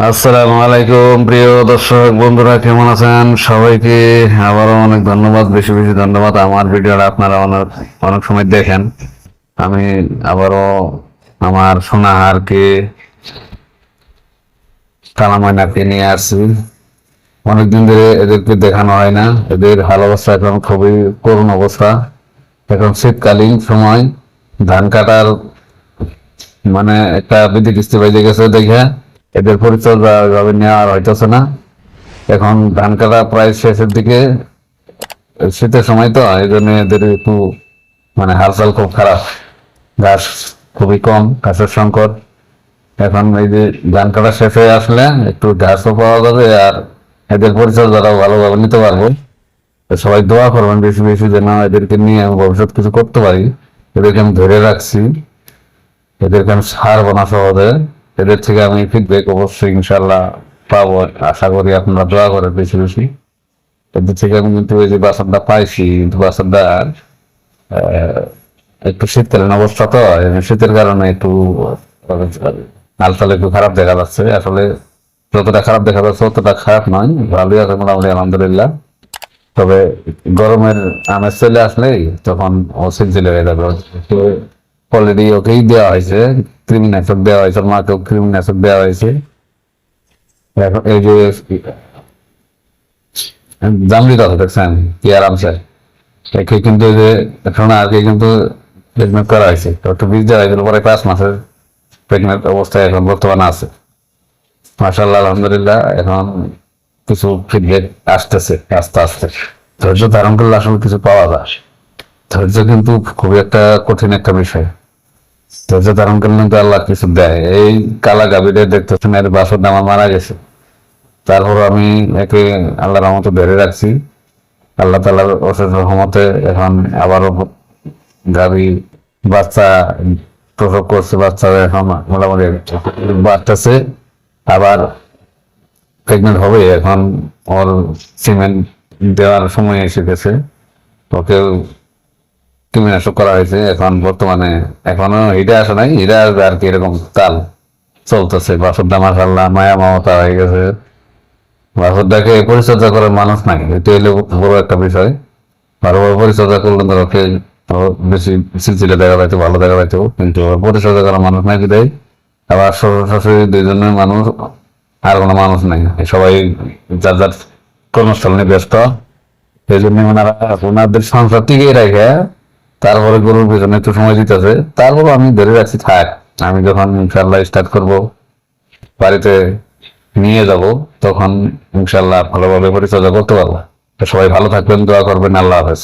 আসসালামু আলাইকুম প্রিয় দর্শক বন্ধুরা, কেমন আছেন? সবাইকে আবারও অনেক ধন্যবাদ, বেশি বেশি ধন্যবাদ। আমার ভিডিওটা আপনারা অনেক অনেক সময় দেখেন। আমি আবারও আমার সোনাহারকে, কালা ময়নাকে নিয়ে আসছি। অনেকদিন ধরে এদেরকে দেখানো হয় না। এদের হাল অবস্থা এখন খুবই করুণ অবস্থা। এখন শীতকালীন সময়, ধান কাটার মানে একটা বিধি কিস্তি বেজে গেছে দেখে এদের পরিচর্যা এভাবে নেওয়া আর হইতেছে না। এখন ধান কাটা প্রায় শেষের দিকে, শীতের সময় তো এই জন্য এদের একটু হালচাল খুব খারাপ। ঘাস খুবই কম, ঘাসের সংকট। এখন এই যে ধান কাটা শেষ হয়ে আসলে একটু ঘাসও পাওয়া যাবে, আর এদের পরিচর্যাটাও ভালোভাবে নিতে পারবো। তো সবাই দোয়া করবেন বেশি বেশি, যেন এদেরকে নিয়ে আমি ভবিষ্যৎ কিছু করতে পারি। এদেরকে আমি ধরে রাখছি, এদেরকে আমি ছাড়বো না সহজে। এদের থেকে আমি ফিডব্যাক অবশ্যই ইনশাল্লাহ পাবো, আশা করি। আপনারা দোয়া করেন বেশি বেশি। এদের থেকে আমি কিন্তু এই যে বাসনটা পাইছি, কিন্তু বাসনটা একটু শীতকালীন অবস্থা তো, শীতের কারণে একটু হালচাল একটু খারাপ দেখা যাচ্ছে। আসলে যতটা খারাপ দেখা যাচ্ছে ততটা খারাপ নয়, ভালোই আছে মোটামুটি, আলহামদুলিল্লাহ। তবে গরমের আমেজ চলে আসলেই তখন ও সিলসিলে হয়ে যাবে। অলরেডি ওকেই দেওয়া হয়েছে, কৃমিনাশক দেওয়া হয়েছে, মাকেও কৃমিনাশক দেওয়া হয়েছে। এখন এই যে জামলি কথা দেখছেন কি আরামসে, একে কিন্তু এই যে সোনা আর কি কিন্তু ট্রিটমেন্ট করা হয়েছে। তো একটু বীজ দেওয়া হয়েছিল, পরে 5 মাসের প্রেগনেন্ট অবস্থায় এখন বর্তমানে আছে। মাশাআল্লাহ, আলহামদুলিল্লাহ। এখন কিছু ফিডব্যাক আসতেছে আস্তে আস্তে। ধৈর্য ধারণ করলে আসলে কিছু পাওয়া যায়। ধৈর্য কিন্তু খুবই একটা কঠিন একটা বিষয়। ধৈর্য ধারণ করলে কিন্তু আল্লাহ কিছু দেয়। এই কালা গাভীদের দেখতেছেন, এর বাসর আমার মারা গেছে, তারপর আমি একে আল্লাহর রহমতে ধরে রাখছি। আল্লাহ তাআলার অশেষ রহমতে এখন আবারও গাভী বাচ্চা প্রসব করছে, বাচ্চা এখন মোটামুটি বাড়তেছে, আবার প্রেগনেন্ট হবে। এখন ওর সিমেন্ট দেওয়ার সময় এসে গেছে, ওকে কৃমিনাশক করা হয়েছে। এখন বর্তমানে এখনো হিটে আসে নাই, হিটে আসবে আর কি, এরকম তাল চলতেছে। বাসুরদা মাশাআল্লাহ মায়া মমতা হয়ে গেছে। বাসুরদাকে পরিচর্যা করার মানুষ নাই, এটা হলো বড় একটা বিষয়। ভালোভাবে পরিচর্যা করলে ধর ওকে বেশি সিলসিলে দেখা যাইতো, ভালো দেখা যাইতো, কিন্তু পরিচর্যা করার মানুষ নাই বিদায়। আবার শ্বশুর শাশুড়ি দুইজনের মানুষ, আর কোনো মানুষ নাই, সবাই যার যার কর্মস্থল নিয়ে ব্যস্ত। এই জন্য ওনাদের সংসার টিকিয়ে রেখে তারপরে গরুর পিছনে একটু সময় দিতেছে। তারপর আমি ধরে রাখছি থাক, আমি যখন ইনশাল্লাহ স্টার্ট করব, বাড়িতে নিয়ে যাব, তখন ইনশাল্লাহ ভালোভাবে পরিচর্যা করতে পারবো। তো সবাই ভালো থাকবেন, দোয়া করবেন। আল্লাহ হাফেজ।